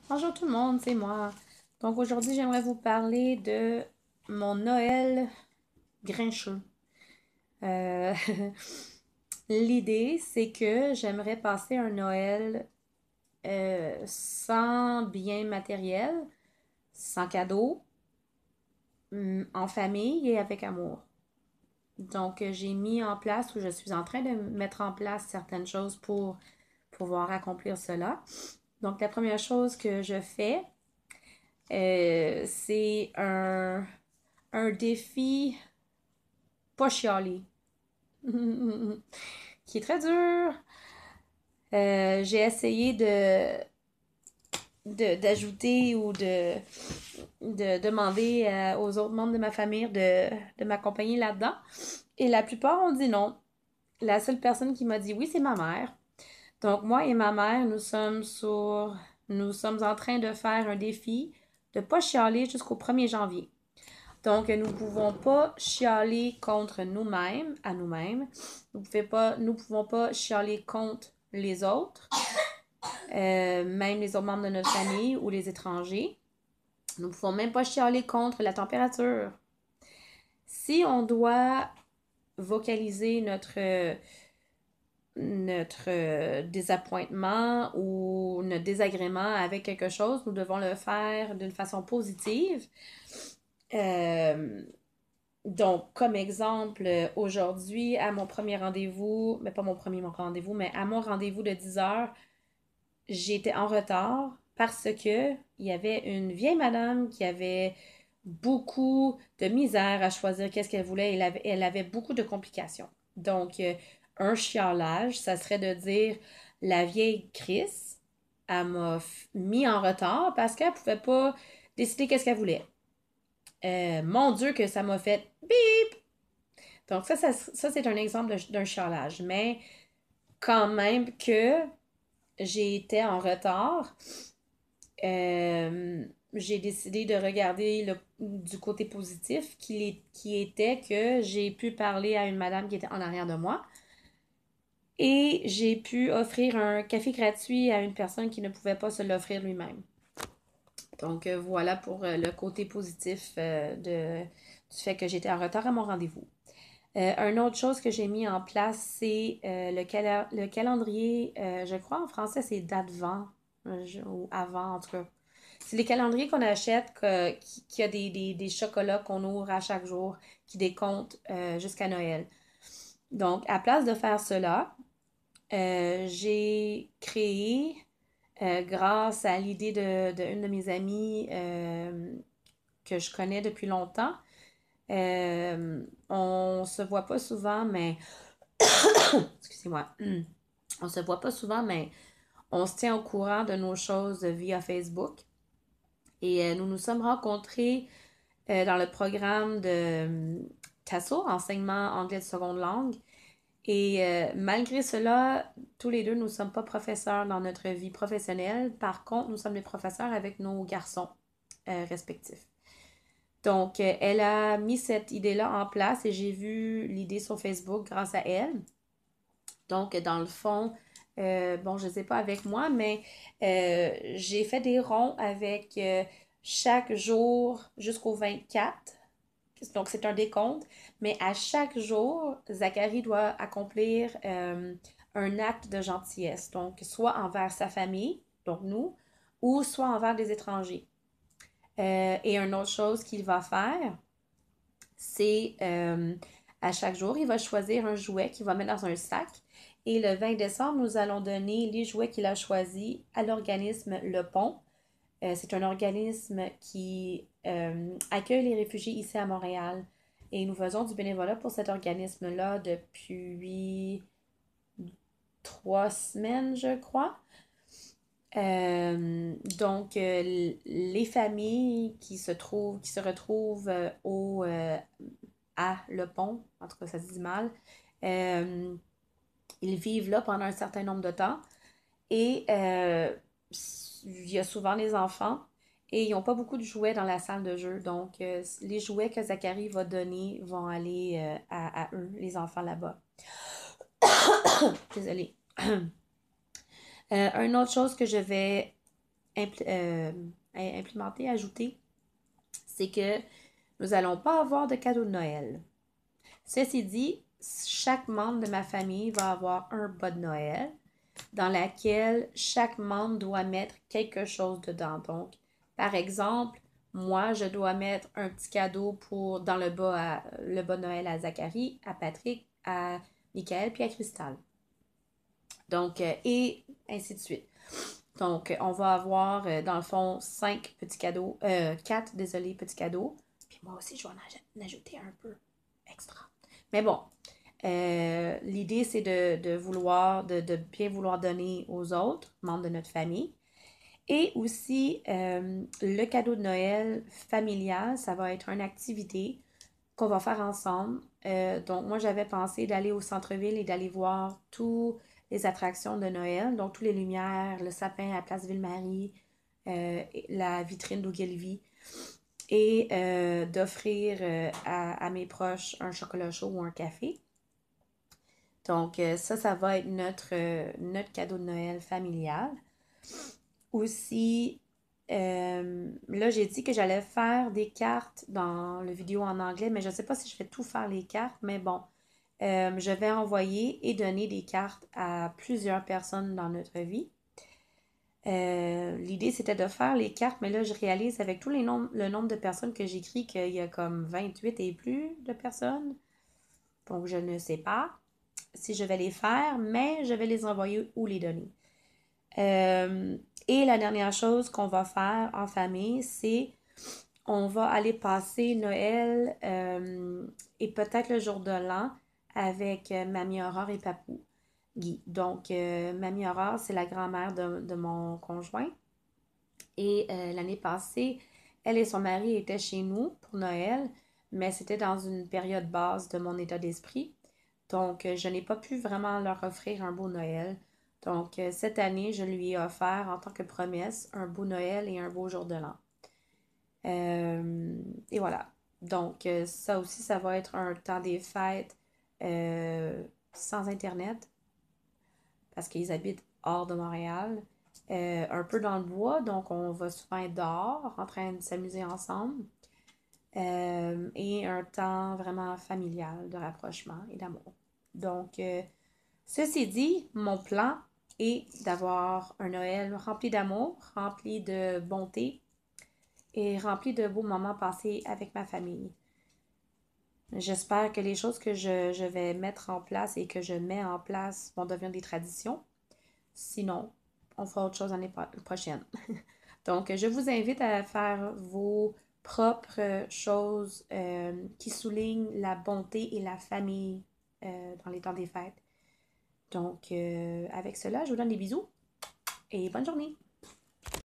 Bonjour tout le monde, c'est moi. Donc aujourd'hui, j'aimerais vous parler de mon Noël grincheux. Euh, L'idée, c'est que j'aimerais passer un Noël sans bien matériel, sans cadeau, en famille et avec amour. Donc j'ai mis en place, ou je suis en train de mettre en place certaines choses pour pouvoir accomplir cela. Donc la première chose que je fais, c'est un défi pas chialé, qui est très dur. J'ai essayé d'ajouter ou de demander aux autres membres de ma famille de m'accompagner là-dedans. Et la plupart ont dit non. La seule personne qui m'a dit oui, c'est ma mère. Donc moi et ma mère, nous sommes en train de faire un défi de pas chialer jusqu'au 1er janvier. Donc, nous ne pouvons pas chialer contre nous-mêmes, à nous-mêmes. Nous ne pouvons pas chialer contre les autres, même les autres membres de notre famille ou les étrangers. Nous ne pouvons même pas chialer contre la température. Si on doit vocaliser notre désappointement ou notre désagrément avec quelque chose, nous devons le faire d'une façon positive. Euh, Donc, comme exemple, aujourd'hui, à mon premier rendez-vous, mais pas mon premier rendez-vous, mais à mon rendez-vous de 10 heures, j'étais en retard parce que il y avait une vieille madame qui avait beaucoup de misère à choisir qu'est-ce qu'elle voulait. Elle avait beaucoup de complications. Donc, un chialage, ça serait de dire la vieille Chris, elle m'a mis en retard parce qu'elle pouvait pas décider qu'est-ce qu'elle voulait. Mon Dieu, que ça m'a fait bip! Donc, ça c'est un exemple d'un chialage. Mais quand même que j'ai été en retard, j'ai décidé de regarder du côté positif qui était que j'ai pu parler à une madame qui était en arrière de moi et j'ai pu offrir un café gratuit à une personne qui ne pouvait pas se l'offrir lui-même. Donc, voilà pour le côté positif du fait que j'étais en retard à mon rendez-vous. Une autre chose que j'ai mis en place, c'est le calendrier, je crois en français c'est d'advent, ou avant en tout cas. C'est les calendriers qu'on achète qui a des chocolats qu'on ouvre à chaque jour qui décomptent jusqu'à Noël. Donc, à place de faire cela, j'ai créé, grâce à l'idée une de mes amies que je connais depuis longtemps, on se voit pas souvent, mais excusez-moi. On se voit pas souvent, mais on se tient au courant de nos choses via Facebook. Et nous nous sommes rencontrés dans le programme de TASO, enseignement anglais de seconde langue. Et malgré cela, tous les deux, nous ne sommes pas professeurs dans notre vie professionnelle. Par contre, nous sommes des professeurs avec nos garçons respectifs. Donc, elle a mis cette idée-là en place et j'ai vu l'idée sur Facebook grâce à elle. Donc, dans le fond, bon, je ne sais pas avec moi, mais j'ai fait des ronds avec chaque jour jusqu'au 24. Donc, c'est un décompte. Mais à chaque jour, Zachary doit accomplir un acte de gentillesse. Donc, soit envers sa famille, donc nous, ou soit envers des étrangers. Et une autre chose qu'il va faire, c'est à chaque jour, il va choisir un jouet qu'il va mettre dans un sac. Et le 20 décembre, nous allons donner les jouets qu'il a choisis à l'organisme Le Pont. C'est un organisme qui accueille les réfugiés ici à Montréal. Et nous faisons du bénévolat pour cet organisme-là depuis 3 semaines, je crois. Les familles qui se retrouvent à Le Pont, en tout cas ça se dit mal, euh, ils vivent là pendant un certain nombre de temps et il y a souvent les enfants et ils n'ont pas beaucoup de jouets dans la salle de jeu. Donc, les jouets que Zachary va donner vont aller à eux, les enfants là-bas. Désolée. Une autre chose que je vais implémenter, ajouter, c'est que nous n'allons pas avoir de cadeau de Noël. Ceci dit, chaque membre de ma famille va avoir un bas de Noël dans laquelle chaque membre doit mettre quelque chose dedans. Donc, par exemple, moi, je dois mettre un petit cadeau dans le bas de Noël à Zachary, à Patrick, à Michael, puis à Cristal. Donc, et ainsi de suite. Donc, on va avoir, dans le fond, 5 petits cadeaux, 4, désolé, petits cadeaux. Puis moi aussi, je vais en ajouter un peu extra. Mais bon, l'idée, c'est de bien vouloir donner aux autres, membres de notre famille. Et aussi, le cadeau de Noël familial, ça va être une activité qu'on va faire ensemble. Donc, moi, j'avais pensé d'aller au centre-ville et d'aller voir toutes les attractions de Noël. Donc, toutes les lumières, le sapin à Place Ville-Marie, la vitrine d'Ogilvy. Et d'offrir à mes proches un chocolat chaud ou un café. Donc, ça va être notre cadeau de Noël familial. Aussi, là, j'ai dit que j'allais faire des cartes dans le vidéo en anglais, mais je ne sais pas si je vais tout faire les cartes, mais bon, je vais envoyer et donner des cartes à plusieurs personnes dans notre vie. L'idée, c'était de faire les cartes, mais là, je réalise avec tous le nombre de personnes que j'écris qu'il y a comme 28 et plus de personnes. Donc, je ne sais pas si je vais les faire, mais je vais les envoyer ou les donner. Et la dernière chose qu'on va faire en famille, c'est on va aller passer Noël et peut-être le jour de l'an avec Mamie Aurore et Papou Guy. Donc, Mamie Aurore, c'est la grand-mère de mon conjoint. Et l'année passée, elle et son mari étaient chez nous pour Noël, mais c'était dans une période basse de mon état d'esprit. Donc, je n'ai pas pu vraiment leur offrir un beau Noël. Donc, cette année, je lui ai offert en tant que promesse un beau Noël et un beau jour de l'an. Et voilà. Donc, ça aussi, ça va être un temps des fêtes sans Internet parce qu'ils habitent hors de Montréal. Un peu dans le bois, donc on va souvent être dehors en train de s'amuser ensemble. Et un temps vraiment familial de rapprochement et d'amour. Donc, ceci dit, mon plan est d'avoir un Noël rempli d'amour, rempli de bonté et rempli de beaux moments passés avec ma famille. J'espère que les choses que je vais mettre en place et que je mets en place vont devenir des traditions. Sinon, on fera autre chose l'année prochaine. Donc, je vous invite à faire vos propres choses qui soulignent la bonté et la famille dans les temps des fêtes. Donc, avec cela, je vous donne des bisous et bonne journée.